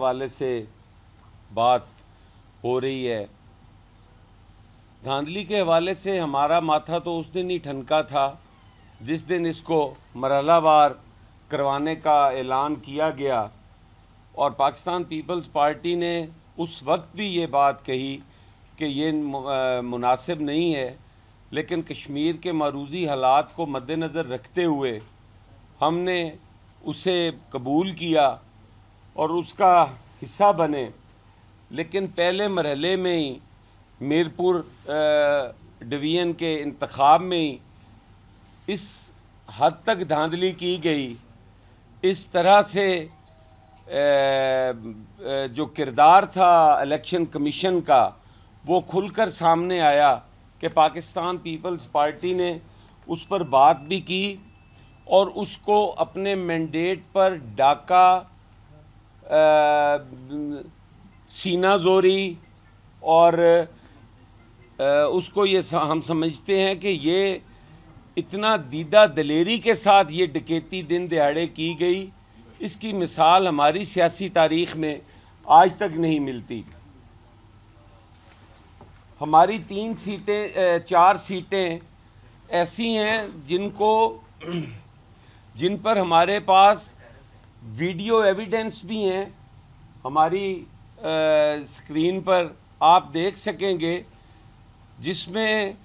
हवाले से बात हो रही है। धांधली के हवाले से हमारा माथा तो उस दिन ही ठनका था जिस दिन इसको मरहलावार करवाने का ऐलान किया गया, और पाकिस्तान पीपल्स पार्टी ने उस वक्त भी ये बात कही कि ये मुनासिब नहीं है, लेकिन कश्मीर के मरूज़ी हालात को मद्देनज़र रखते हुए हमने उसे कबूल किया और उसका हिस्सा बने। लेकिन पहले मरहले में ही मीरपुर डिवीज़न के इंतखाब में ही इस हद तक धांधली की गई, इस तरह से जो किरदार था इलेक्शन कमीशन का वो खुलकर सामने आया कि पाकिस्तान पीपल्स पार्टी ने उस पर बात भी की और उसको अपने मैंडेट पर डाका, सीना जोरी और उसको ये हम समझते हैं कि ये इतना दीदा दलेरी के साथ ये डकैती दिन दिहाड़े की गई, इसकी मिसाल हमारी सियासी तारीख़ में आज तक नहीं मिलती। हमारी 4 सीटें ऐसी हैं जिन पर हमारे पास वीडियो एविडेंस भी हैं। हमारी स्क्रीन पर आप देख सकेंगे जिसमें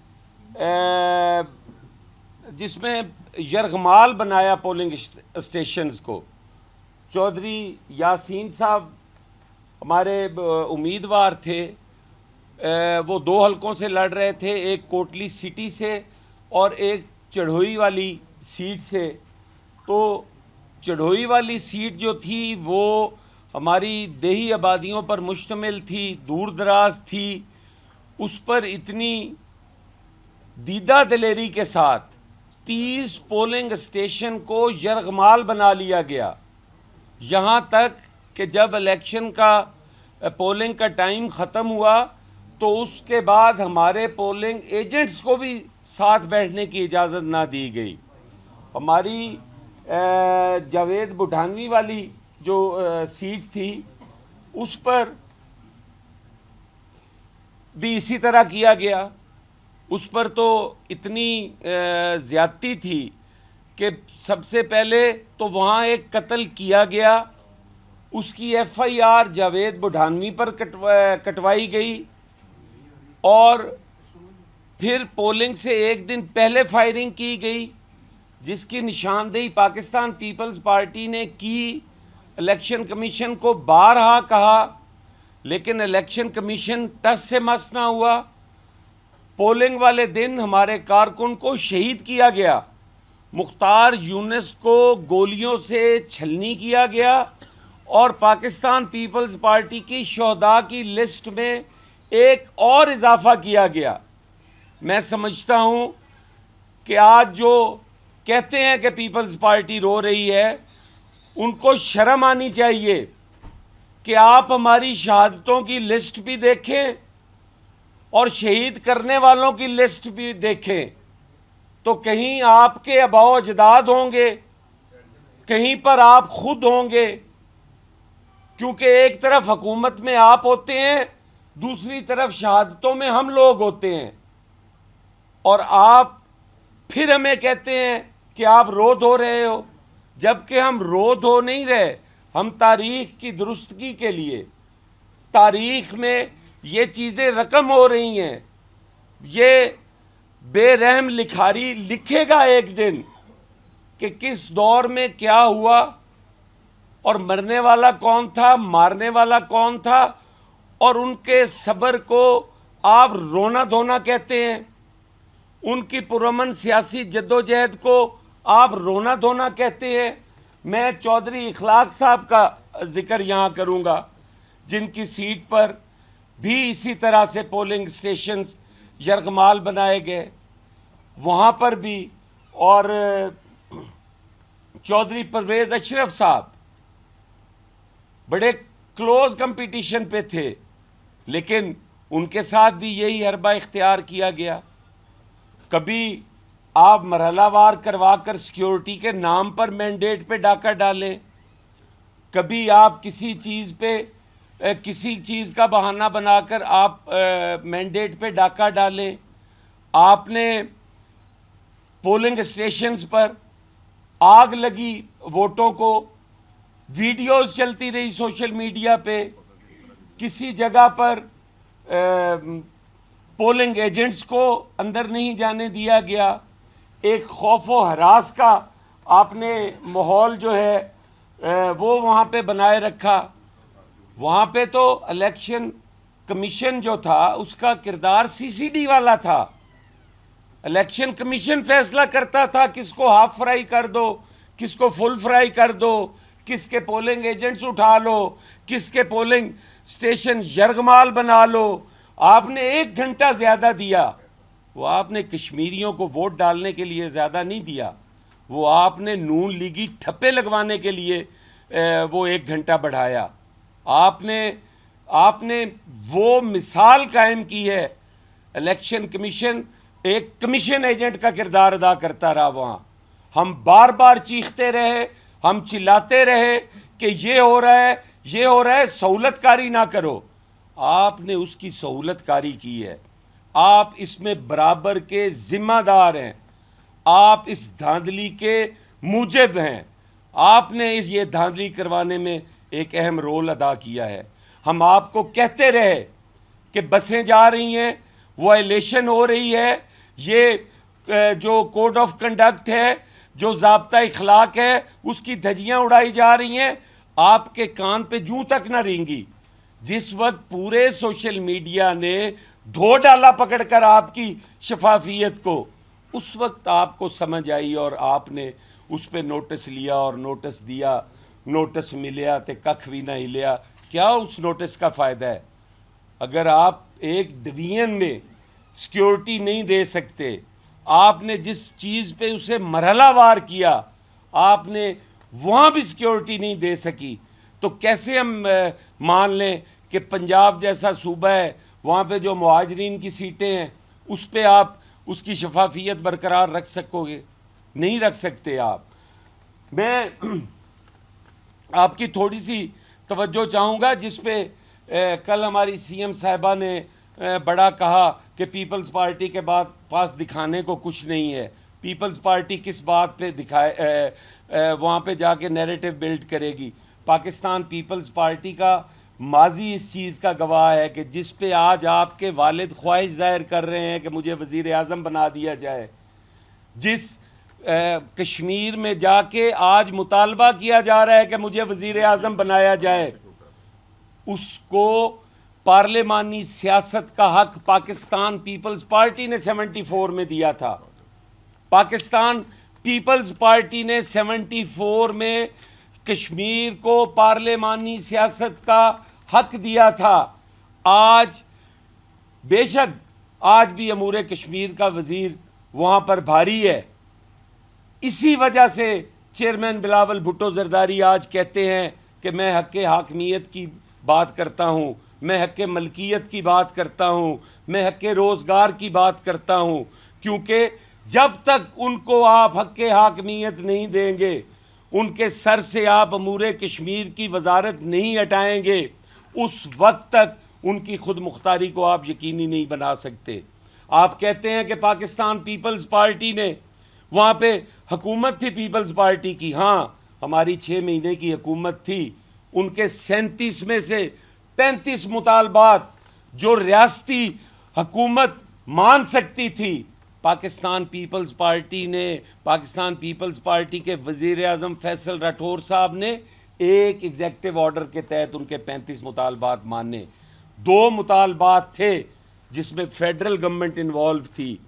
यरगमाल बनाया पोलिंग स्टेशंस को। चौधरी यासीन साहब हमारे उम्मीदवार थे, वो 2 हलकों से लड़ रहे थे, एक कोटली सिटी से और एक चढ़ोई वाली सीट से। तो चढ़ोई वाली सीट जो थी वो हमारी देही आबादियों पर मुश्तमिल थी, दूर दराज थी। उस पर इतनी दीदा दलेरी के साथ 30 पोलिंग स्टेशन को यरगमाल बना लिया गया, यहाँ तक कि जब इलेक्शन का पोलिंग का टाइम ख़त्म हुआ तो उसके बाद हमारे पोलिंग एजेंट्स को भी साथ बैठने की इजाज़त ना दी गई। हमारी जावेद बुढ़ानवी वाली जो सीट थी उस पर भी इसी तरह किया गया। उस पर तो इतनी ज़्यादती थी कि सबसे पहले तो वहाँ एक कत्ल किया गया, उसकी FIR जावेद बुढ़ानवी पर कटवाई गई और फिर पोलिंग से एक दिन पहले फायरिंग की गई, जिसकी निशानदेही पाकिस्तान पीपल्स पार्टी ने की। इलेक्शन कमीशन को बारहा कहा, लेकिन इलेक्शन कमीशन टस से मस ना हुआ। पोलिंग वाले दिन हमारे कारकुन को शहीद किया गया, मुख्तार यूनुस को गोलियों से छलनी किया गया और पाकिस्तान पीपल्स पार्टी की शोहदा की लिस्ट में एक और इजाफा किया गया। मैं समझता हूँ कि आज जो कहते हैं कि पीपल्स पार्टी रो रही है, उनको शर्म आनी चाहिए कि आप हमारी शहादतों की लिस्ट भी देखें और शहीद करने वालों की लिस्ट भी देखें। तो कहीं आपके आबाओ अजदाद होंगे, कहीं पर आप खुद होंगे, क्योंकि एक तरफ हुकूमत में आप होते हैं, दूसरी तरफ शहादतों में हम लोग होते हैं, और आप फिर हमें कहते हैं कि आप रो धो रहे हो, जबकि हम रो धो नहीं रहे। हम तारीख़ की दुरुस्तगी के लिए, तारीख़ में ये चीज़ें रकम हो रही हैं। ये बेरहम लिखारी लिखेगा एक दिन कि किस दौर में क्या हुआ और मरने वाला कौन था, मारने वाला कौन था, और उनके सब्र को आप रोना धोना कहते हैं। उनकी पुरअमन सियासी जद्दोजहद को आप रोना धोना कहते हैं। मैं चौधरी इखलाक साहब का जिक्र यहाँ करूँगा, जिनकी सीट पर भी इसी तरह से पोलिंग स्टेशंस यरगमाल बनाए गए, वहाँ पर भी। और चौधरी परवेज़ अशरफ साहब बड़े क्लोज कंपटीशन पे थे, लेकिन उनके साथ भी यही हरबा इख्तियार किया गया। कभी आप मरहलावार करवा कर सिक्योरिटी के नाम पर मैंडेट पे डाका डालें, कभी आप किसी चीज़ पे किसी चीज़ का बहाना बनाकर आप मैंडेट पे डाका डालें। आपने पोलिंग स्टेशंस पर आग लगी वोटों को, वीडियोस चलती रही सोशल मीडिया पे, किसी जगह पर पोलिंग एजेंट्स को अंदर नहीं जाने दिया गया, एक खौफ व हरास का आपने माहौल जो है वो वहाँ पे बनाए रखा। वहाँ पे तो इलेक्शन कमीशन जो था उसका किरदार सीसीडी वाला था। इलेक्शन कमीशन फैसला करता था किसको हाफ फ्राई कर दो, किसको फुल फ्राई कर दो, किसके पोलिंग एजेंट्स उठा लो, किसके पोलिंग स्टेशन यरगमाल बना लो। आपने 1 घंटा ज़्यादा दिया, वो आपने कश्मीरियों को वोट डालने के लिए ज़्यादा नहीं दिया, वो आपने नून लीगी ठप्पे लगवाने के लिए वो 1 घंटा बढ़ाया। आपने वो मिसाल कायम की है। इलेक्शन कमीशन एक कमीशन एजेंट का किरदार अदा करता रहा। वहाँ हम बार बार चीखते रहे, हम चिल्लाते रहे कि ये हो रहा है, ये हो रहा है, सहूलतकारी ना करो। आपने उसकी सहूलतकारी की है। आप इसमें बराबर के जिम्मेदार हैं, आप इस धांधली के मूजिब हैं। आपने ये धांधली करवाने में एक अहम रोल अदा किया है। हम आपको कहते रहे कि बसें जा रही हैं, वायलेशन हो रही है, ये जो कोड ऑफ कंडक्ट है, जो ज़ाब्ता इखलाक है, उसकी धज्जियाँ उड़ाई जा रही हैं। आपके कान पे जूं तक ना रेंगी। जिस वक्त पूरे सोशल मीडिया ने धो डाला पकड़कर आपकी शफाफियत को, उस वक्त आपको समझ आई और आपने उस पर नोटिस लिया और नोटिस दिया। नोटिस मिलिया तो कख भी ना हिलिया। क्या उस नोटिस का फ़ायदा है? अगर आप एक डिवीजन में सिक्योरिटी नहीं दे सकते, आपने जिस चीज़ पे उसे मरहलावार किया, आपने वहाँ भी सिक्योरिटी नहीं दे सकी, तो कैसे हम मान लें कि पंजाब जैसा सूबा है, वहाँ पे जो मुहाजिरीन की सीटें हैं उस पे आप उसकी शफाफियत बरकरार रख सकोगे? नहीं रख सकते आप। मैं आपकी थोड़ी सी तवज्जो चाहूँगा जिस पे कल हमारी सीएम साहिबा ने बड़ा कहा कि पीपल्स पार्टी के पास दिखाने को कुछ नहीं है। पीपल्स पार्टी किस बात पे दिखाए वहाँ पे जाके नैरेटिव बिल्ड करेगी? पाकिस्तान पीपल्स पार्टी का माजी इस चीज़ का गवाह है कि जिस पे आज आपके वालिद ख्वाहिश ज़ाहिर कर रहे हैं कि मुझे वज़ीर आज़म बना दिया जाए, जिस कश्मीर में जाके आज मुतालबा किया जा रहा है कि मुझे वज़ीर आज़म बनाया जाए, उसको पार्लिमानी सियासत का हक पाकिस्तान पीपल्स पार्टी ने 74 में दिया था। पाकिस्तान पीपल्स पार्टी ने 74 में कश्मीर को पार्लिमानी सियासत का हक दिया था। आज बेशक आज भी अमूर कश्मीर का वज़ीर वहाँ पर भारी है। इसी वजह से चेयरमैन बिलावल भुट्टो जरदारी आज कहते हैं कि मैं हक़ हाकमियत की बात करता हूँ, मैं हक़ मलकियत की बात करता हूँ, मैं हक़ रोज़गार की बात करता हूँ, क्योंकि जब तक उनको आप हक़ हाकमियत नहीं देंगे, उनके सर से आप अमूर कश्मीर की वजारत नहीं हटाएंगे, उस वक्त तक उनकी खुद मुख्तारी को आप यकीनी नहीं बना सकते। आप कहते हैं कि पाकिस्तान पीपल्स पार्टी ने वहाँ पे हुकूमत थी पीपल्स पार्टी की। हाँ, हमारी 6 महीने की हुकूमत थी। उनके 37 में से 35 मुतालबात जो रियासती हुकूमत मान सकती थी, पाकिस्तान पीपल्स पार्टी ने, पाकिस्तान पीपल्स पार्टी के वज़ीर आज़म फैसल राठौर साहब ने एक एग्जेक्टिव ऑर्डर के तहत उनके 35 मुतालबात माने। 2 मुतालबात थे जिसमें फेडरल गवर्नमेंट इन्वॉल्व थी।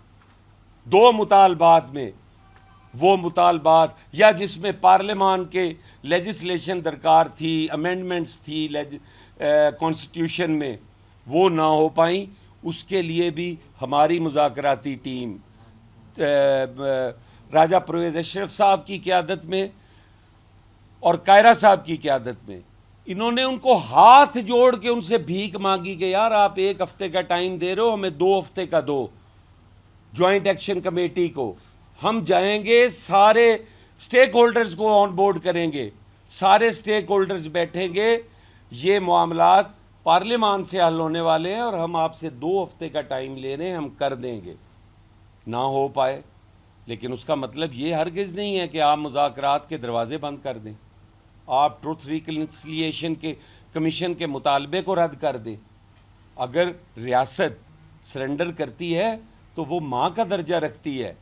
2 मुतालबात में वो मुतालबात या जिसमें पार्लियामान के लेजिस्लेशन दरकार थी, अमेंडमेंट्स थी कॉन्स्टिट्यूशन में, वो ना हो पाई। उसके लिए भी हमारी मुज़ाकराती टीम राजा परवेज़ अशरफ साहब की क़यादत में और कायरा साहब की क़यादत में, इन्होंने उनको हाथ जोड़ के उनसे भीख मांगी कि यार आप 1 हफ़्ते का टाइम दे रहे हो, हमें 2 हफ़्ते का दो। जॉइंट एक्शन कमेटी को हम जाएंगे, सारे स्टेक होल्डर्स को ऑन बोर्ड करेंगे, सारे स्टेक होल्डर्स बैठेंगे, ये मामलात पार्लियामान से हल होने वाले हैं और हम आपसे 2 हफ्ते का टाइम ले रहे हैं, हम कर देंगे। ना हो पाए, लेकिन उसका मतलब ये हरगिज़ नहीं है कि आप मुज़ाकरात के दरवाजे बंद कर दें, आप ट्रुथ रिकन्सिलिएशन के कमीशन के मुतालबे को रद्द कर दें। अगर रियासत सरेंडर करती है तो वो माँ का दर्जा रखती है।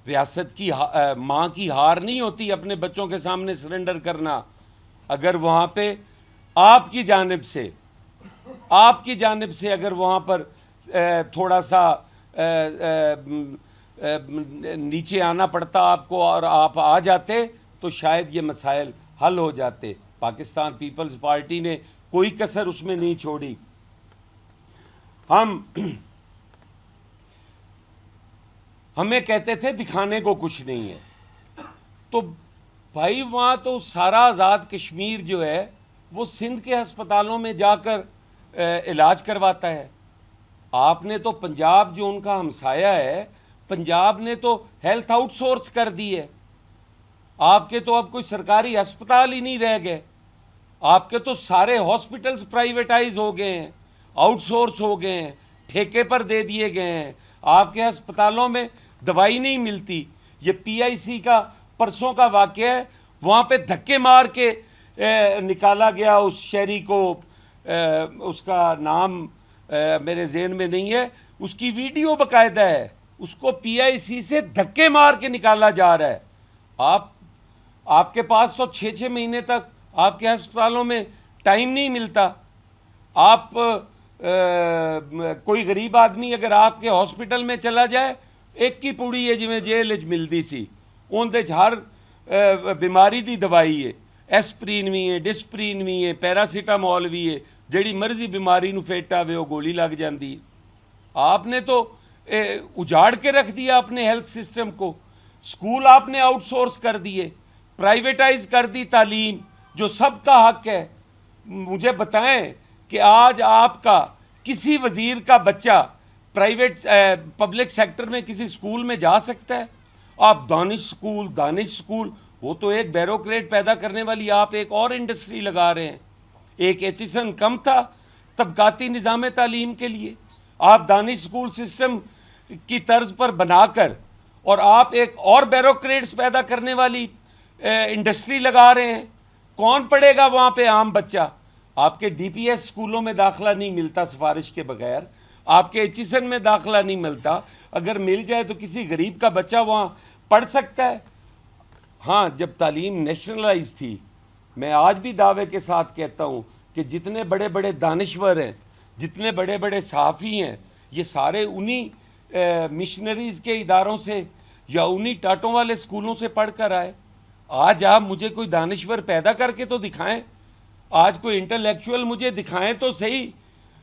रियासत की माँ की हार नहीं होती अपने बच्चों के सामने सरेंडर करना। अगर वहाँ पे आपकी जानिब से अगर वहाँ पर थोड़ा सा नीचे आना पड़ता आपको और आप आ जाते तो शायद ये मसाइल हल हो जाते। पाकिस्तान पीपल्स पार्टी ने कोई कसर उसमें नहीं छोड़ी। हमें कहते थे दिखाने को कुछ नहीं है, तो भाई वहाँ तो सारा आज़ाद कश्मीर जो है वो सिंध के अस्पतालों में जाकर इलाज करवाता है। आपने तो पंजाब जो उनका हमसाया है, पंजाब ने तो हेल्थ आउटसोर्स कर दी है। आपके तो अब कोई सरकारी अस्पताल ही नहीं रह गए, आपके तो सारे हॉस्पिटल्स प्राइवेटाइज हो गए हैं, आउटसोर्स हो गए हैं, ठेके पर दे दिए गए हैं। आपके अस्पतालों में दवाई नहीं मिलती। ये पीआईसी का परसों का वाक़या है, वहाँ पे धक्के मार के निकाला गया उस शहरी को, उसका नाम मेरे ज़हन में नहीं है, उसकी वीडियो बाकायदा है, उसको पीआईसी से धक्के मार के निकाला जा रहा है। आपके पास तो 6-6 महीने तक आपके अस्पतालों में टाइम नहीं मिलता। आप कोई गरीब आदमी अगर आपके हॉस्पिटल में चला जाए, एक की पूड़ी है जिमें जेल मिलती सी, उनके हर बीमारी की दवाई है, एस्प्रीन भी है, डिस्प्रीन भी है, पैरासीटामोल भी है, जिहड़ी मर्जी बीमारी नूं फिट आवे वो गोली लग जाती है। आपने तो उजाड़ के रख दिया अपने हेल्थ सिस्टम को। स्कूल आपने आउटसोर्स कर दिए, प्राइवेटाइज कर दी तालीम जो सबका हक है। मुझे बताएं कि आज आपका किसी वज़ीर का बच्चा प्राइवेट पब्लिक सेक्टर में किसी स्कूल में जा सकता है? आप दानिश स्कूल वो तो एक बैरोक्रेट पैदा करने वाली आप एक और इंडस्ट्री लगा रहे हैं। एक एचिसन कम था तबकाती निज़ाम तालीम के लिए, आप दानिश स्कूल सिस्टम की तर्ज पर बनाकर और आप एक और बैरोक्रेट्स पैदा करने वाली इंडस्ट्री लगा रहे हैं। कौन पढ़ेगा वहाँ पे आम बच्चा? आपके डीपीएस स्कूलों में दाखिला नहीं मिलता सिफारिश के बगैर, आपके एचिसन में दाखिला नहीं मिलता। अगर मिल जाए तो किसी गरीब का बच्चा वहाँ पढ़ सकता है। हाँ, जब तालीम नेशनलाइज थी, मैं आज भी दावे के साथ कहता हूँ कि जितने बड़े बड़े दानिश्वर हैं, जितने बड़े बड़े सहाफ़ी हैं, ये सारे उन्हीं मिशनरीज़ के इदारों से या उन्हीं टाटों वाले स्कूलों से पढ़ कर आए। आज आप मुझे कोई दानिश्वर पैदा करके तो दिखाएं, आज कोई इंटेलेक्चुअल मुझे दिखाएं तो सही।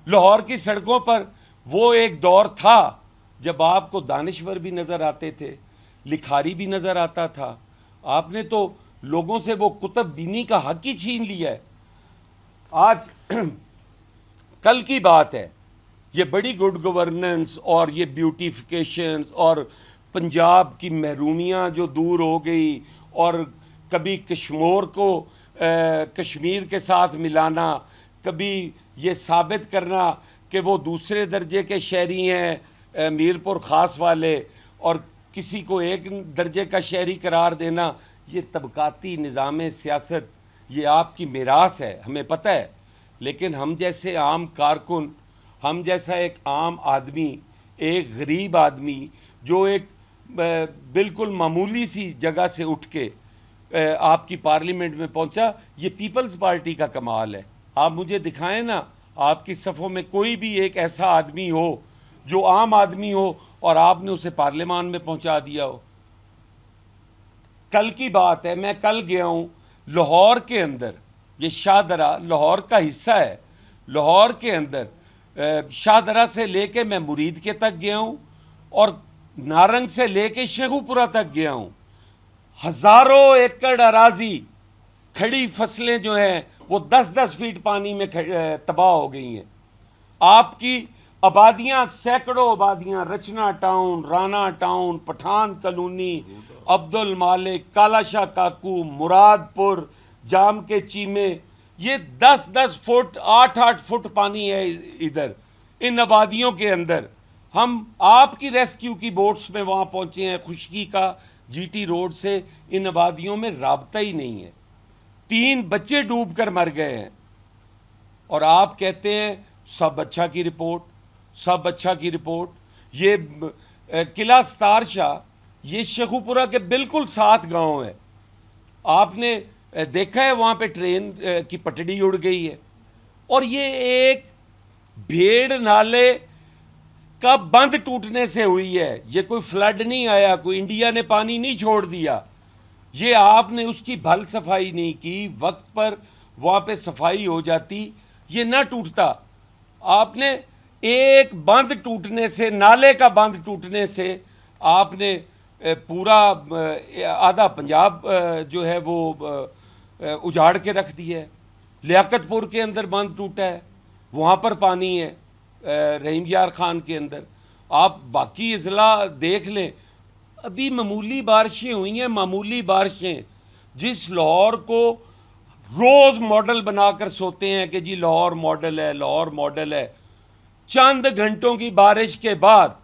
लाहौर की सड़कों पर वो एक दौर था जब आपको दानिश्वर भी नज़र आते थे, लिखारी भी नज़र आता था। आपने तो लोगों से वो कुतुब बीनी का हक ही छीन लिया है। आज कल की बात है, ये बड़ी गुड गवर्नेंस और ये ब्यूटिफिकेशन और पंजाब की महरूमियाँ जो दूर हो गई और कभी कश्मीर को कश्मीर के साथ मिलाना, कभी ये साबित करना कि वो दूसरे दर्जे के शहरी हैं मीरपुर ख़ास वाले और किसी को एक दर्जे का शहरी करार देना, ये तबकाती निज़ाम सियासत ये आपकी मिरास है, हमें पता है। लेकिन हम जैसे आम कारकुन, हम जैसा एक आम आदमी, एक गरीब आदमी जो एक बिल्कुल मामूली सी जगह से उठ के आपकी पार्लियामेंट में पहुंचा, ये पीपल्स पार्टी का कमाल है। आप मुझे दिखाएं ना, आपकी सफ़ों में कोई भी एक ऐसा आदमी हो जो आम आदमी हो और आपने उसे पार्लियामान में पहुंचा दिया हो। कल की बात है, मैं कल गया हूँ लाहौर के अंदर, ये शाहदरा लाहौर का हिस्सा है, लाहौर के अंदर शाहदरा से लेके मैं मुरीद के तक गया हूँ और नारंग से लेके शेखुपुरा तक गया हूँ। हज़ारों एकड़ अराजी, खड़ी फसलें जो हैं वो 10-10 फीट पानी में तबाह हो गई हैं। आपकी आबादियाँ, सैकड़ों आबादियाँ, Rachna town, Rana town, Pathan colony, Abdul Malik, Kalashah काकू, मुरादपुर, जाम के चीमे, ये 10-10 फुट 8-8 फुट पानी है इधर इन आबादियों के अंदर। हम आपकी रेस्क्यू की बोट्स में वहाँ पहुँचे हैं, खुशकी का जीटी रोड से इन आबादियों में राब्ता ही नहीं है। 3 बच्चे डूब कर मर गए हैं और आप कहते हैं सब अच्छा की रिपोर्ट, सब अच्छा की रिपोर्ट। ये किला सतार शाह ये शेखुपुरा के बिल्कुल साथ गांव है। आपने देखा है वहाँ पे ट्रेन की पटड़ी उड़ गई है और ये एक भेड़ नाले का बंद टूटने से हुई है। ये कोई फ्लड नहीं आया, कोई इंडिया ने पानी नहीं छोड़ दिया। ये आपने उसकी भल सफाई नहीं की, वक्त पर वहाँ पे सफाई हो जाती ये ना टूटता। आपने एक बंद टूटने से, नाले का बंद टूटने से आपने पूरा आधा पंजाब जो है वो उजाड़ के रख दिया है। लियाकतपुर के अंदर बंद टूटा है, वहाँ पर पानी है रहीम यार खान के अंदर। आप बाकी अजला देख लें, अभी मामूली बारिशें हुई हैं, मामूली बारिशें। जिस लाहौर को रोज़ मॉडल बनाकर सोते हैं कि जी लाहौर मॉडल है, लाहौर मॉडल है, चंद घंटों की बारिश के बाद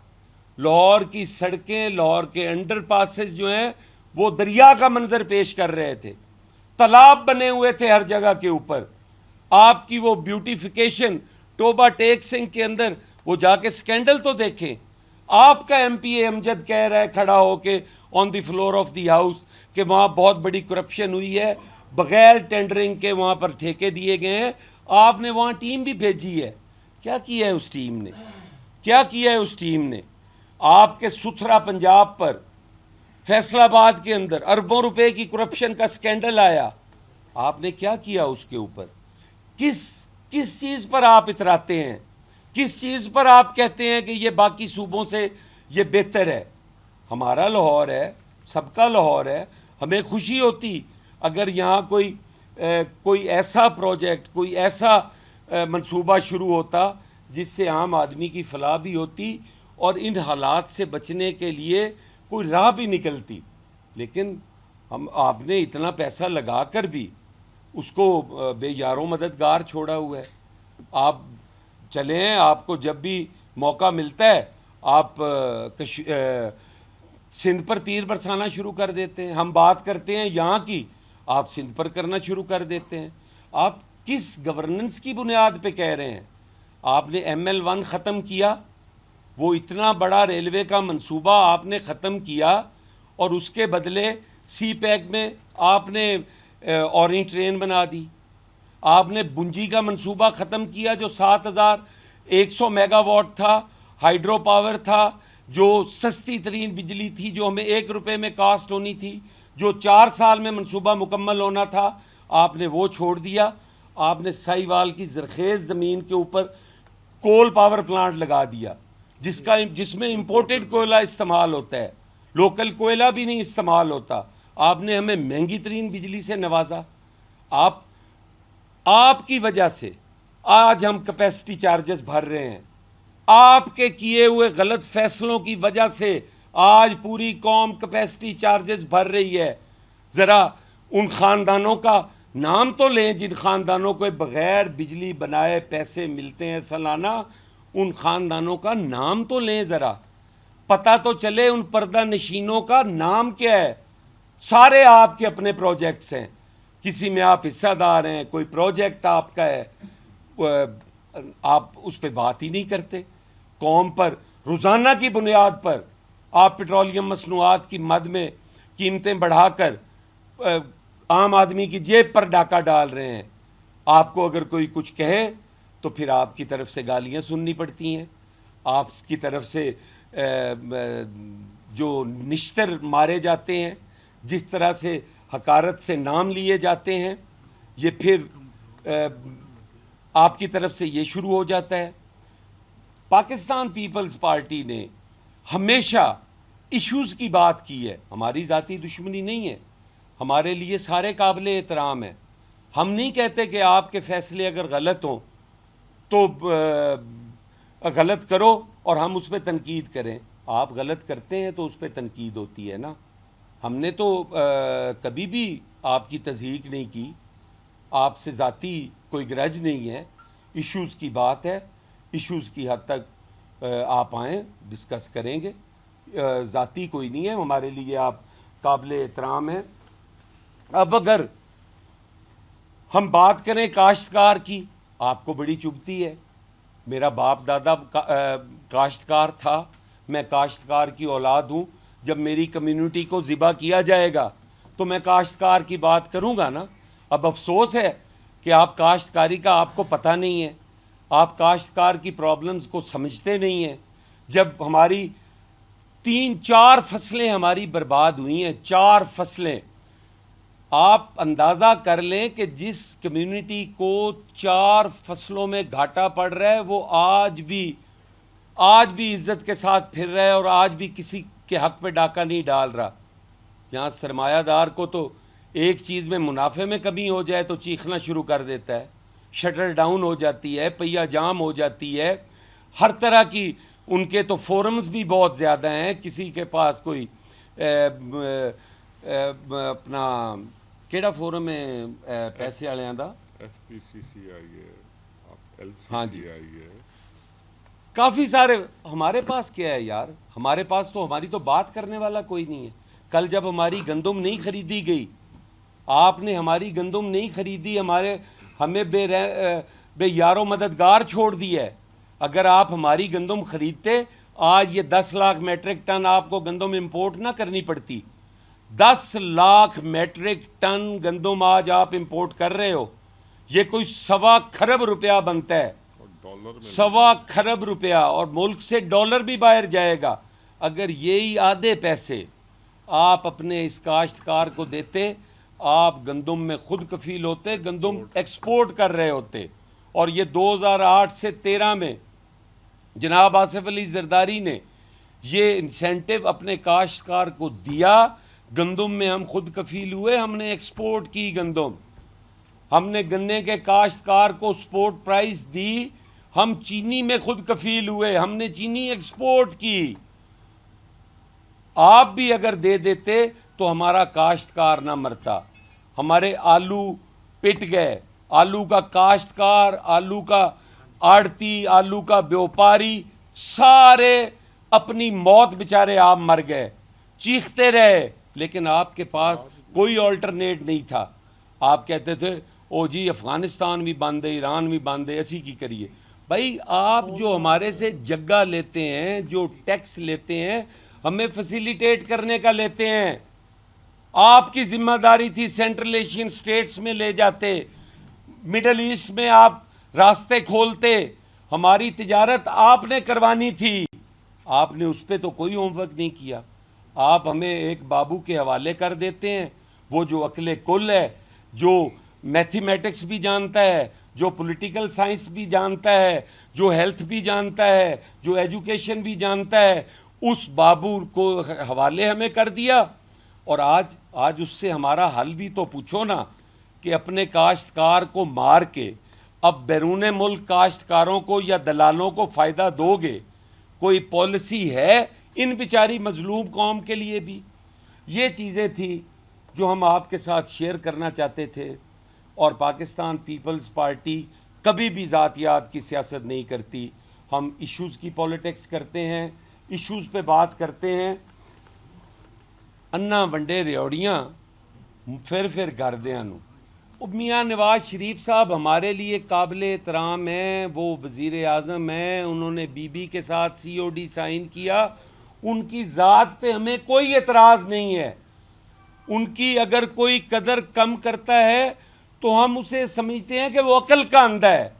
लाहौर की सड़कें, लाहौर के अंडर पासेस जो हैं वो दरिया का मंजर पेश कर रहे थे। तालाब बने हुए थे हर जगह के ऊपर। आपकी वो ब्यूटिफिकेशन टोबा टेक सिंह के अंदर वो जाके स्कैंडल तो देखें। आपका एमपी अमजद कह रहा है खड़ा होके on the floor of the house कि वहाँ बहुत बड़ी करप्शन हुई है, बगैर टेंडरिंग के वहाँ पर ठेके दिए गए हैं। आपने वहाँ टीम भी भेजी है, क्या किया है उस टीम ने? क्या किया है उस टीम ने? आपके सुथरा पंजाब पर फैसलाबाद के अंदर अरबों रुपए की करप्शन का स्कैंडल आया, आपने क्या किया उसके ऊपर? किस चीज़ पर आप इतराते हैं? किस चीज़ पर आप कहते हैं कि ये बाकी सूबों से ये बेहतर है? हमारा लाहौर है, सबका लाहौर है। हमें खुशी होती अगर यहाँ कोई ऐसा प्रोजेक्ट, कोई ऐसा मंसूबा शुरू होता जिससे आम आदमी की फलाह भी होती और इन हालात से बचने के लिए कोई राह भी निकलती। लेकिन आपने इतना पैसा लगा कर भी उसको बेयारों मददगार छोड़ा हुआ है। आप चलें, आपको जब भी मौका मिलता है आप सिंध पर तीर बरसाना शुरू कर देते हैं। हम बात करते हैं यहाँ की, आप सिंध पर करना शुरू कर देते हैं। आप किस गवर्नेंस की बुनियाद पे कह रहे हैं? आपने ML1 ख़त्म किया, वो इतना बड़ा रेलवे का मंसूबा आपने ख़त्म किया और उसके बदले CPEC में आपने औरी ट्रेन बना दी। आपने बुंजी का मंसूबा ख़त्म किया जो 7100 मेगावाट था, हाइड्रो पावर था, जो सस्ती तरीन बिजली थी, जो हमें 1 रुपये में कास्ट होनी थी, जो 4 साल में मंसूबा मुकम्मल होना था, आपने वो छोड़ दिया। आपने साहिवाल की ज़रखेज़ ज़मीन के ऊपर कोल पावर प्लांट लगा दिया जिसमें इंपोर्टेड कोयला इस्तेमाल होता है, लोकल कोयला भी नहीं इस्तेमाल होता। आपने हमें महंगी तरीन बिजली से नवाजा। आपकी वजह से आज हम कैपेसिटी चार्जेस भर रहे हैं। आपके किए हुए गलत फैसलों की वजह से आज पूरी कौम कैपेसिटी चार्जेस भर रही है। ज़रा उन ख़ानदानों का नाम तो लें जिन ख़ानदानों को बग़ैर बिजली बनाए पैसे मिलते हैं सालाना। उन ख़ानदानों का नाम तो लें, ज़रा पता तो चले उन पर्दा नशीनों का नाम क्या है। सारे आपके अपने प्रोजेक्ट्स हैं, किसी में आप हिस्सादार हैं, कोई प्रोजेक्ट आपका है, आप उस पर बात ही नहीं करते। कौम पर रोज़ाना की बुनियाद पर आप पेट्रोलियम मसनूआत की मद में कीमतें बढ़ाकर आम आदमी की जेब पर डाका डाल रहे हैं। आपको अगर कोई कुछ कहे तो फिर आपकी तरफ से गालियां सुननी पड़ती हैं, आपकी तरफ से जो निश्तर मारे जाते हैं, जिस तरह से हकारत से नाम लिए जाते हैं, ये फिर आपकी तरफ से ये शुरू हो जाता है। पाकिस्तान पीपल्स पार्टी ने हमेशा इश्यूज़ की बात की है। हमारी ज़ाती दुश्मनी नहीं है, हमारे लिए सारे काबिल एहतराम है। हम नहीं कहते कि आपके फ़ैसले अगर गलत हों तो गलत करो और हम उस पर तनकीद करें। आप गलत करते हैं तो उस पर तनकीद होती है ना। हमने तो कभी भी आपकी तज़हीक नहीं की। आपसे ज़ाती कोई ग्रज नहीं है, इश्यूज़ की बात है, इश्यूज़ की हद तक आप आएँ, डिस्कस करेंगे। ज़ाती कोई नहीं है, हमारे लिए आप काबिल एहतराम हैं। अब अगर हम बात करें काश्तकार की, आपको बड़ी चुभती है। मेरा बाप दादा काश्तकार था, मैं काश्तकार की औलाद हूँ। जब मेरी कम्युनिटी को ज़िबा किया जाएगा तो मैं काश्तकार की बात करूँगा ना। अब अफसोस है कि आप काश्तकारी का आपको पता नहीं है, आप काश्तकार की प्रॉब्लम्स को समझते नहीं हैं। जब हमारी 3-4 फसलें हमारी बर्बाद हुई हैं, 4 फसलें, आप अंदाज़ा कर लें कि जिस कम्युनिटी को 4 फसलों में घाटा पड़ रहा है वो आज भी इज्जत के साथ फिर रहा है और आज भी किसी के हक पे डाका नहीं डाल रहा। यहाँ सरमायादार को तो एक चीज़ में मुनाफे में कमी हो जाए तो चीखना शुरू कर देता है, शटर डाउन हो जाती है, पहिया जाम हो जाती है, हर तरह की। उनके तो फोरम्स भी बहुत ज़्यादा हैं। किसी के पास कोई अपना केड़ा फोरम है पैसे वालियां दा, FPCCI है, हाँ जी, LCCI है, काफ़ी सारे। हमारे पास क्या है यार, हमारे पास तो हमारी तो बात करने वाला कोई नहीं है। कल जब हमारी गंदम नहीं खरीदी गई, आपने हमारी गंदम नहीं खरीदी, हमें बेयारो मददगार छोड़ दिया है। अगर आप हमारी गंदम खरीदते, आज ये 10 लाख मैट्रिक टन आपको गंदम इंपोर्ट ना करनी पड़ती। 10 लाख मैट्रिक टन गंदम आज आप इंपोर्ट कर रहे हो, ये कोई 1.25 खरब रुपया बनता है, और डॉलर में 1.25 खरब रुपया, और मुल्क से डॉलर भी बाहर जाएगा। अगर यही आधे पैसे आप अपने इस काश्तकार को देते, आप गंदम में खुद कफील होते, गंदम एक्सपोर्ट कर रहे होते। और ये 2008 से 13 में जनाब आसिफ अली जरदारी ने ये इंसेंटिव अपने काश्तकार को दिया। गंदम में हम खुद कफील हुए, हमने एक्सपोर्ट की गंदम, हमने गन्ने के काश्तकार को स्पोर्ट प्राइस दी। हम चीनी में खुद कफील हुए, हमने चीनी एक्सपोर्ट की। आप भी अगर दे देते तो हमारा काश्तकार ना मरता। हमारे आलू पिट गए, आलू का काश्तकार, आलू का आड़ती, आलू का व्यापारी, सारे अपनी मौत बेचारे आप मर गए, चीखते रहे, लेकिन आपके पास कोई ऑल्टरनेट नहीं था। आप कहते थे ओ जी अफ़गानिस्तान भी बंद है, ईरान भी बंद है, ऐसी की करिए। भाई आप जो हमारे से जग्गा लेते हैं, जो टैक्स लेते हैं, हमें फैसिलिटेट करने का लेते हैं। आपकी जिम्मेदारी थी सेंट्रल एशियन स्टेट्स में ले जाते, मिडल ईस्ट में आप रास्ते खोलते, हमारी तिजारत आपने करवानी थी। आपने उस पर तो कोई होमवर्क नहीं किया। आप हमें एक बाबू के हवाले कर देते हैं, वो जो अक्ले कुल है, जो मैथमेटिक्स भी जानता है, जो पॉलिटिकल साइंस भी जानता है, जो हेल्थ भी जानता है, जो एजुकेशन भी जानता है, उस बाबू को हवाले हमें कर दिया। और आज उससे हमारा हल भी तो पूछो ना, कि अपने काश्तकार को मार के अब बैरून मुल्क काश्तकारों को या दलालों को फ़ायदा दोगे? कोई पॉलिसी है इन बेचारी मजलूम कौम के लिए भी? ये चीज़ें थी जो हम आपके साथ शेयर करना चाहते थे। और पाकिस्तान पीपल्स पार्टी कभी भी ज़ातियात की सियासत नहीं करती। हम इश्यूज़ की पॉलिटिक्स करते हैं, इश्यूज़ पे बात करते हैं। अन्ना वंडे रियोड़ियाँ फिर घरदियां नूं। मियाँ नवाज शरीफ साहब हमारे लिए काबिल एहतराम हैं, वो वज़ीर आज़म हैं, उन्होंने बीबी के साथ COD साइन किया। उनकी ज़ात पे हमें कोई एतराज़ नहीं है। उनकी अगर कोई कदर कम करता है तो हम उसे समझते हैं कि वो अकल का अंधा है।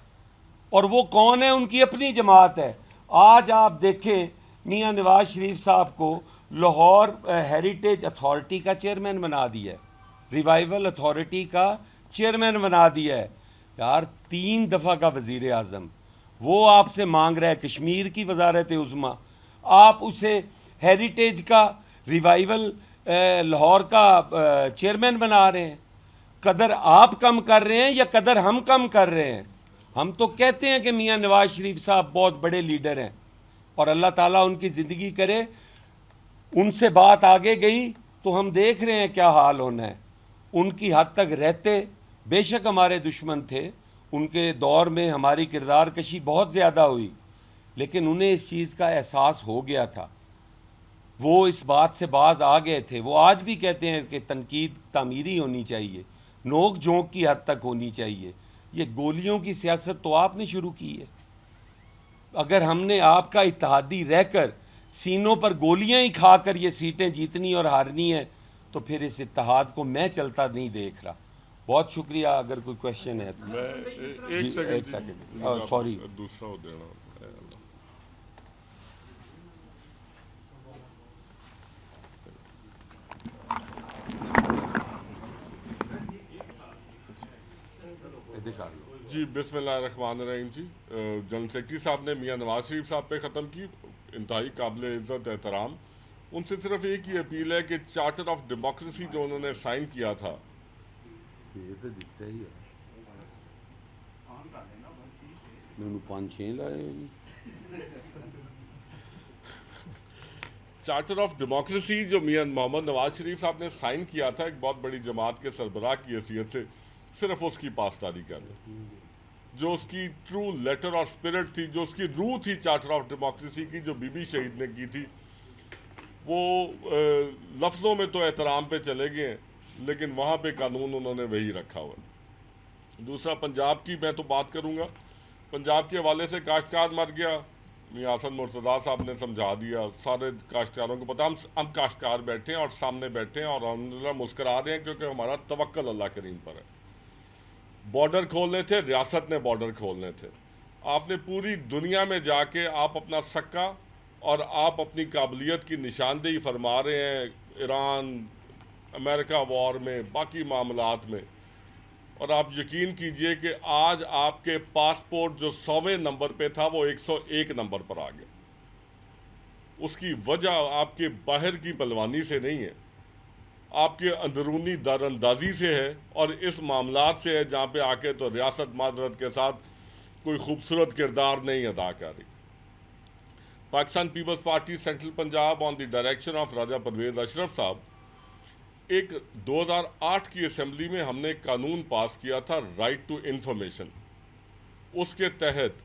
और वो कौन है? उनकी अपनी जमात है। आज आप देखें, मियाँ नवाज शरीफ साहब को लाहौर हेरिटेज अथॉरिटी का चेयरमैन बना दिया है, रिवाइवल अथॉरिटी का चेयरमैन बना दिया है। यार 3 दफ़ा का वज़ीर आज़म, वो आपसे मांग रहा है कश्मीर की वजारत उज़्मा, आप उसे हेरिटेज का, रिवाइवल लाहौर का चेयरमैन बना रहे हैं। कदर आप कम कर रहे हैं या कदर हम कम कर रहे हैं? हम तो कहते हैं कि मियाँ नवाज शरीफ साहब बहुत बड़े लीडर हैं और अल्लाह ताला उनकी ज़िंदगी करे। उनसे बात आगे गई तो हम देख रहे हैं क्या हाल होना है। उनकी हद तक रहते, बेशक हमारे दुश्मन थे, उनके दौर में हमारी किरदार कशी बहुत ज़्यादा हुई, लेकिन उन्हें इस चीज़ का एहसास हो गया था, वो इस बात से बाज आ गए थे। वो आज भी कहते हैं कि तनकीद तामीरी होनी चाहिए, नोक झोंक की हद तक होनी चाहिए। ये गोलियों की सियासत तो आपने शुरू की है। अगर हमने आपका इत्तेहादी रहकर सीनों पर गोलियां ही खाकर ये सीटें जीतनी और हारनी है, तो फिर इस इत्तेहाद को मैं चलता नहीं देख रहा। बहुत शुक्रिया। अगर कोई क्वेश्चन है तो मैं जी, एक सेकंड एक सेकंड, सॉरी। दूसरा हो देना। जी बिस्मिल्लाहिर्रहमानिर्रहीम जी। जनरल सेक्रेटरी साहब ने मियां नवाज शरीफ साहब पे ख़त्म की, इंतहाई काबिल इज़्ज़त एहतराम। उनसे सिर्फ एक ही अपील है कि चार्टर ऑफ डेमोक्रेसी जो उन्होंने साइन किया था, ये तो दिखता ही है, मैंने 5-6 लाए। चार्टर ऑफ डेमोक्रेसी जो मियां मोहम्मद नवाज शरीफ साहब ने साइन किया था एक बहुत बड़ी जमात के सरबराह की हैसियत से, सिर्फ उसकी पासदारी कर लें। जो उसकी ट्रू लेटर और स्पिरिट थी, जो उसकी रूह थी चार्टर ऑफ डेमोक्रेसी की, जो बीबी शहीद ने की थी, वो लफ्ज़ों में तो एहतराम पे चले गए हैं, लेकिन वहाँ पे कानून उन्होंने वही रखा हुआ है। दूसरा, पंजाब की मैं तो बात करूँगा। पंजाब के हवाले से काश्तकार मर गया, मियां हसन मुर्तज़ा साहब ने समझा दिया, सारे काश्तकारों को पता। हम काश्तकार बैठे हैं और सामने बैठे हैं और अल्हम्दुलिल्लाह मुस्करा रहे हैं, क्योंकि हमारा तवक्कल अल्लाह करीम पर है। बॉर्डर खोलने थे, रियासत ने बॉर्डर खोलने थे। आपने पूरी दुनिया में जाके आप अपना सक्का और आप अपनी काबिलियत की निशानदेही फरमा रहे हैं, ईरान अमेरिका वॉर में, बाकी मामलात में। और आप यकीन कीजिए कि आज आपके पासपोर्ट जो 100वें नंबर पे था वो 101 नंबर पर आ गया। उसकी वजह आपके बाहर की बलवानी से नहीं है, आपके अंदरूनी दरअंदाजी से है और इस मामलात से है, जहाँ पे आके तो रियासत माजरत के साथ कोई खूबसूरत किरदार नहीं अदा कर रही। Pakistan Peoples Party central Punjab on the direction of Raja Pervez Ashraf sahab, एक 2008 की असेंबली में हमने कानून पास किया था राइट टू इंफॉर्मेशन। उसके तहत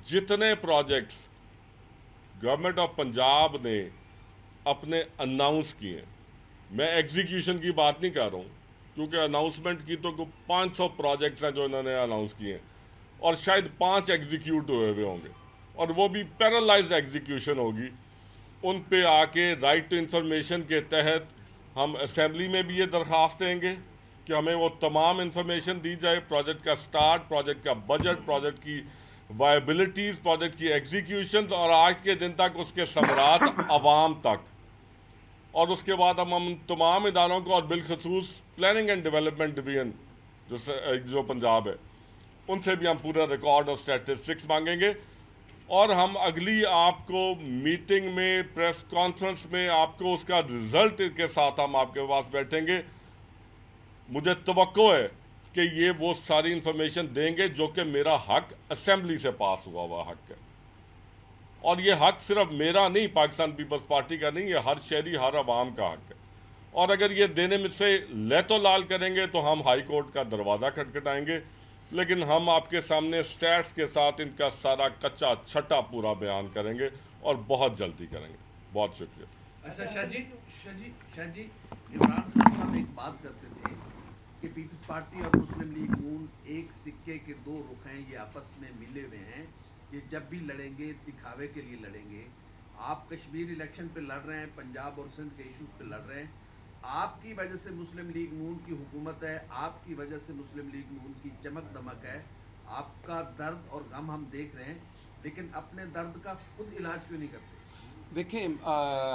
जितने प्रोजेक्ट्स गवर्नमेंट ऑफ पंजाब ने अपने अनाउंस किए, मैं एग्जीक्यूशन की बात नहीं कर रहा हूँ, क्योंकि अनाउंसमेंट की तो 500 प्रोजेक्ट्स हैं जो इन्होंने अनाउंस किए हैं, और शायद 5 एग्जीक्यूट हुए हुए होंगे, और वो भी पैरालाइज्ड एग्जीक्यूशन होगी। उन पे आके राइट टू इंफॉर्मेशन के तहत हम असेंबली में भी ये दरख्वास्त देंगे कि हमें वो तमाम इंफॉर्मेशन दी जाए, प्रोजेक्ट का स्टार्ट, प्रोजेक्ट का बजट, प्रोजेक्ट की वायबिलिटीज़, प्रोजेक्ट की एग्जीक्यूशन और आज के दिन तक उसके समरात आवाम तक। और उसके बाद हम तमाम इदारों को, और बिलखसूस प्लानिंग एंड डेवलपमेंट डिवीजन जो पंजाब है, उनसे भी हम पूरा रिकॉर्ड और स्टैटिस्टिक्स मांगेंगे। और हम अगली आपको मीटिंग में, प्रेस कॉन्फ्रेंस में आपको उसका रिजल्ट के साथ हम आपके पास बैठेंगे। मुझे तवक्को है कि ये वो सारी इंफॉर्मेशन देंगे जो कि मेरा हक असेंबली से पास हुआ हुआ हक है, और ये हक सिर्फ मेरा नहीं, पाकिस्तान पीपल्स पार्टी का नहीं, ये हर शहरी, हर आवाम का हक है। और अगर ये देने में से लेतो लाल करेंगे तो हम हाई कोर्ट का दरवाज़ा खटखटाएंगे, लेकिन हम आपके सामने स्टैट्स के साथ इनका सारा कच्चा छट्टा पूरा बयान करेंगे और बहुत जल्दी करेंगे। बहुत शुक्रिया। अच्छा शाह जी, इमरान खान साहब एक बात करते थे कि पीपल्स पार्टी और मुस्लिम लीग नून एक सिक्के के दो रुख हैं, ये आपस में मिले हुए हैं, ये जब भी लड़ेंगे दिखावे के लिए लड़ेंगे। आप कश्मीर इलेक्शन पे लड़ रहे हैं, पंजाब और सिंध के इशूज़ पे लड़ रहे हैं, आपकी वजह से मुस्लिम लीग नून की हुकूमत है, आपकी वजह से मुस्लिम लीग नून की चमक दमक है। आपका दर्द और गम हम देख रहे हैं, लेकिन अपने दर्द का खुद इलाज क्यों नहीं करते? देखें,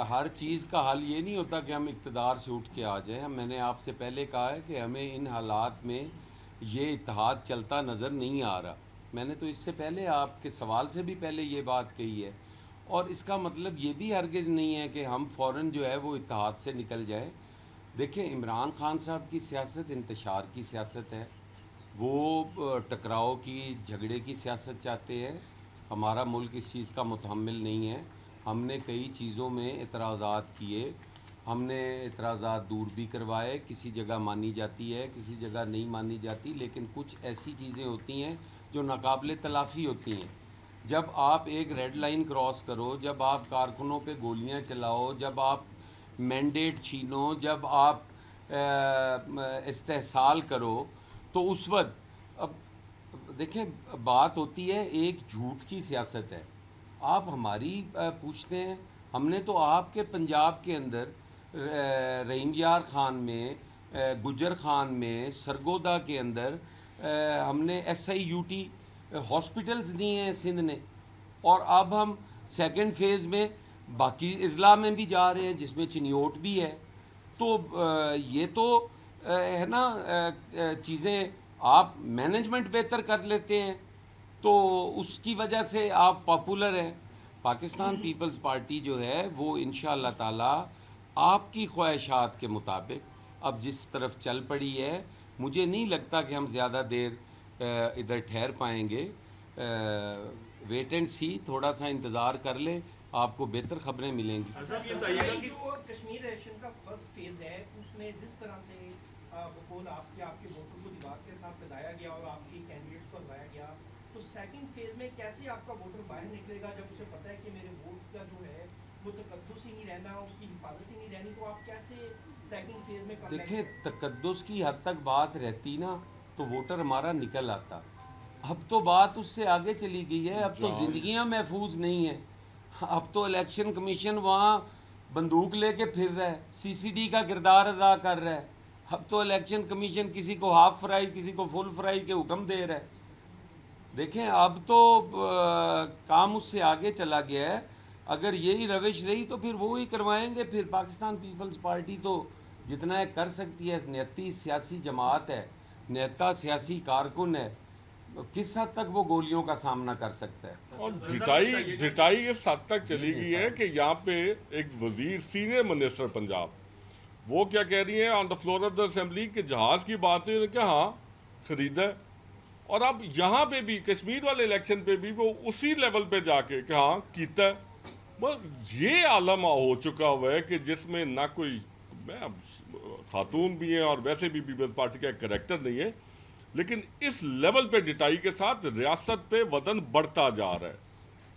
हर चीज़ का हल ये नहीं होता कि हम इक़्तिदार से उठ के आ जाएं। मैंने आपसे पहले कहा है कि हमें इन हालात में ये इत्तेहाद चलता नज़र नहीं आ रहा। मैंने तो इससे पहले आपके सवाल से भी पहले ये बात कही है, और इसका मतलब ये भी हरगिज़ नहीं है कि हम फ़ौरन जो है वो इत्तेहाद से निकल जाए। देखें, इमरान खान साहब की सियासत इंतशार की सियासत है, वो टकराव की, झगड़े की सियासत चाहते हैं। हमारा मुल्क इस चीज़ का मुतहम्मिल नहीं है। हमने कई चीज़ों में एतराज़ात किए, हमने इतराज़ात दूर भी करवाए, किसी जगह मानी जाती है, किसी जगह नहीं मानी जाती, लेकिन कुछ ऐसी चीज़ें होती हैं जो नाकाबिले तलाफ़ी होती हैं। जब आप एक रेड लाइन क्रॉस करो, जब आप कारकुनों पे गोलियां चलाओ, जब आप मैंडेट छीनो, जब आप इस्तेहसाल करो, तो उस वक्त अब देखें बात होती है एक झूठ की सियासत है। आप हमारी पूछते हैं, हमने तो आपके पंजाब के अंदर रहीम यार ख़ान में, गुजर ख़ान में, सरगोदा के अंदर हमने SIUT हॉस्पिटल्स दिए हैं सिंध ने, और अब हम सेकंड फेज़ में बाकी अजला में भी जा रहे हैं जिसमें चिन्योट भी है। तो ये तो है ना, चीज़ें आप मैनेजमेंट बेहतर कर लेते हैं तो उसकी वजह से आप पॉपुलर हैं। पाकिस्तान पीपल्स पार्टी जो है वो इंशाअल्लाह ताला आपकी ख्वाहिशात के मुताबिक अब जिस तरफ चल पड़ी है, मुझे नहीं लगता कि हम ज़्यादा देर इधर ठहर पाएंगे। वेट एंड सी, थोड़ा सा इंतज़ार कर लें, आपको बेहतर खबरें मिलेंगी। ये बताइएगा कि कश्मीर इलेक्शन का फर्स्ट फेज है, उसमें जिस तरह से वोट आपके वोटर को दीवार के साथ लगाया गया और आपके कैंडिडेट्स को लगाया गया, तो सेकंड फेज में कैसे आपका वोटर बाहर निकलेगा जब उसे पता है कि मेरे वोट का जो है वो तकद्दुस ही नहीं रहना, उसकी हिफाजत ही नहीं रहनी, तो आप कैसे सेकंड फेज में देखें, तकद्दुस की हद तक बात रहती ना तो वोटर हमारा निकल आता। अब तो बात उससे आगे चली गई है, अब तो ज़िंदगियां महफूज नहीं हैं। अब तो इलेक्शन कमीशन वहाँ बंदूक लेके फिर रहा है, CCD का किरदार अदा कर रहा है। अब तो इलेक्शन कमीशन किसी को हाफ फ्राई, किसी को फुल फ्राई के हुक्म दे रहा है। देखें, अब तो काम उससे आगे चला गया है। अगर यही रविश रही तो फिर वो ही करवाएंगे। फिर पाकिस्तान पीपल्स पार्टी तो जितना है कर सकती है, नियती सियासी जमात है, नेता सियासी कारकुन है, किस हद तक वो गोलियों का सामना कर सकता है। और ढिटाई इस हद तक चली गई है कि यहाँ पे एक वजीर, सीनियर मिनिस्टर पंजाब, वो क्या कह रही है on the floor of the assembly कि जहाज की बात है कि हाँ खरीदा है। और अब यहाँ पे भी कश्मीर वाले इलेक्शन पे भी वो उसी लेवल पे जाके कि हाँ कीता है। बस ये आलम हो चुका हुआ है कि जिसमें ना कोई, मैं खातून भी हैं और वैसे भी पीपल्स पार्टी का एक करेक्टर नहीं है, लेकिन इस लेवल पे डिटाई के साथ रियासत पे वजन बढ़ता जा रहा है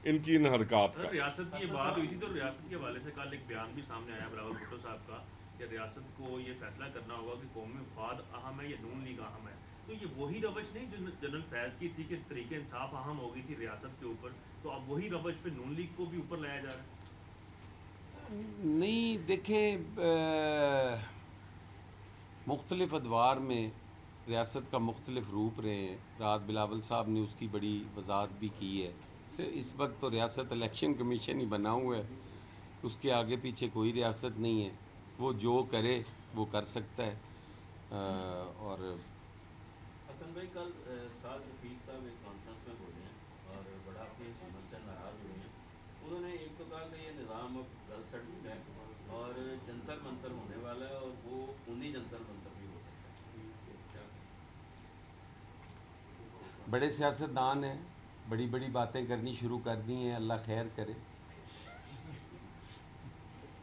इनकी इन हरकत का। रियासत की बात हुई थी तो रियासत के हवाले से कल एक बयान भी सामने आया बिलावल भुट्टो साहब का कि रियासत को ये फैसला करना होगा कि कौमी मफाद अहम है या नून लीग अहम है। तो ये वही रवश नहीं जो जनरल फैज़ की थी कि तरीके इंसाफ अहम हो गई थी रियासत के ऊपर, तो अब वही रवश पे नून लीग को भी ऊपर लाया जा रहा है। नहीं, देखें, मुख्तलिफ अदवार में रियासत का मुख्तलिफ रूप रहे हैं। रात बिलावल साहब ने उसकी बड़ी वजाहत भी की है। तो इस वक्त तो रियासत इलेक्शन कमीशन ही बना हुआ है, उसके आगे पीछे कोई रियासत नहीं है। वो जो करे वो कर सकता है। और हसन भाई, कल साद रफीक साहब एक कॉन्फ्रेंस में बोले हैं और बड़ा अपनी इस अमल से नाराज़ हुए हैं। उन्होंने एक तो कहा कि ये निज़ाम अब गल सड़ चुका है और जंतर मंतर होने वाला है और वो खूनी जंतर मंतर भी हो सकता है। बड़े सियासतदान हैं, बड़ी बड़ी बातें करनी शुरू कर दी हैं, अल्लाह खैर करे।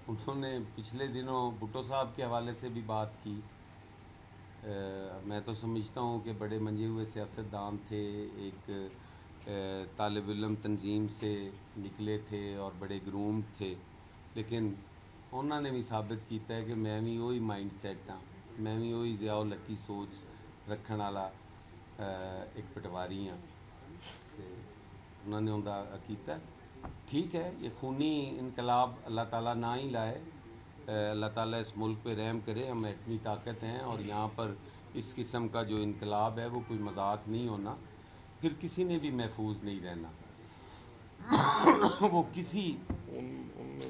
उन्होंने पिछले दिनों भुट्टो साहब के हवाले से भी बात की। मैं तो समझता हूँ कि बड़े मंजे हुए सियासतदान थे, एक तालिब इल्म तंजीम से निकले थे और बड़े ग्रूम थे, लेकिन उन्होंने भी साबित किया है कि मैं भी वही माइंड सैट हाँ, मैं भी वही ज़ियाउल हक की सोच रखने वाला एक पटवारी हाँ। उन्होंने उनका कीता। ठीक है, ये खूनी इनकलाब अल्लाह ताला ना ही लाए। अल्लाह ताला इस मुल्क पे रहम करे। हम एटमी ताकत हैं और यहाँ पर इस किस्म का जो इनकलाब है वो कोई मजाक नहीं होना। फिर किसी ने भी महफूज नहीं रहना। वो किसी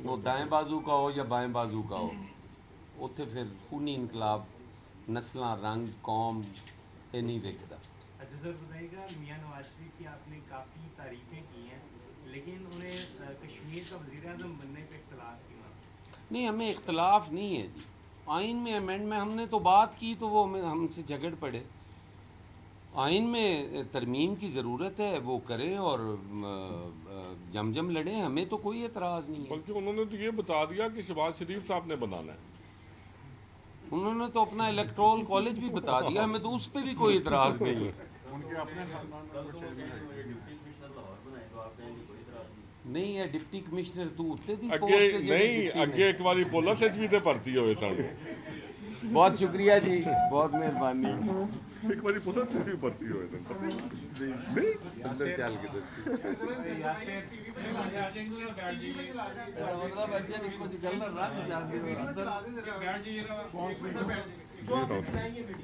वो दाएं बाजू का हो या बाएं बाजू का हो, उत्थे फिर खूनी इनकलाब नस्ल रंग कौम ये नहीं देखता। अच्छा सर, बताइएगा, मियां नवाज शरीफ की आपने काफ़ी तारीफ़ें की हैं, लेकिन उन्हें कश्मीर का वज़ीर-ए-आज़म बनने पे इख्तलाफ की मांग। नहीं, हमें इख्तलाफ नहीं है जी। आइन में अमेंडमेंट हमने तो बात की तो वो हमसे झगड़ पड़े आइन में तरमीम की ज़रूरत है, वो करे और जम लड़े, हमें तो कोई एतराज़ नहीं है। बल्कि उन्होंने तो ये बता दिया कि शहबाज शरीफ साहब ने बनाना है। उन्होंने तो अपना इलेक्टोरल कॉलेज भी बता दिया, हमें तो उस पर भी कोई एतराज़ नहीं है। उनके अपने खानदान में कुछ डिप्टी नहीं है। कमिश्नर लाहौर बनाए तो आप कहेंगे कोई इतराज नहीं। नहीं है डिप्टी कमिश्नर तू उत्ते दी अगे पोस्ट है जेह्ड़ी नहीं, दित्ती ने। अगे एक बारी पुलिस विच भी तो भर्ती होए सन, बहुत शुक्रिया जी, बहुत मेहरबानी। एक बारी पुलिस विच भी भर्ती होए सन, पता नहीं अंदर चल के दसी। मतलब अजय भी कुछ गल रख जाके अंदर जी।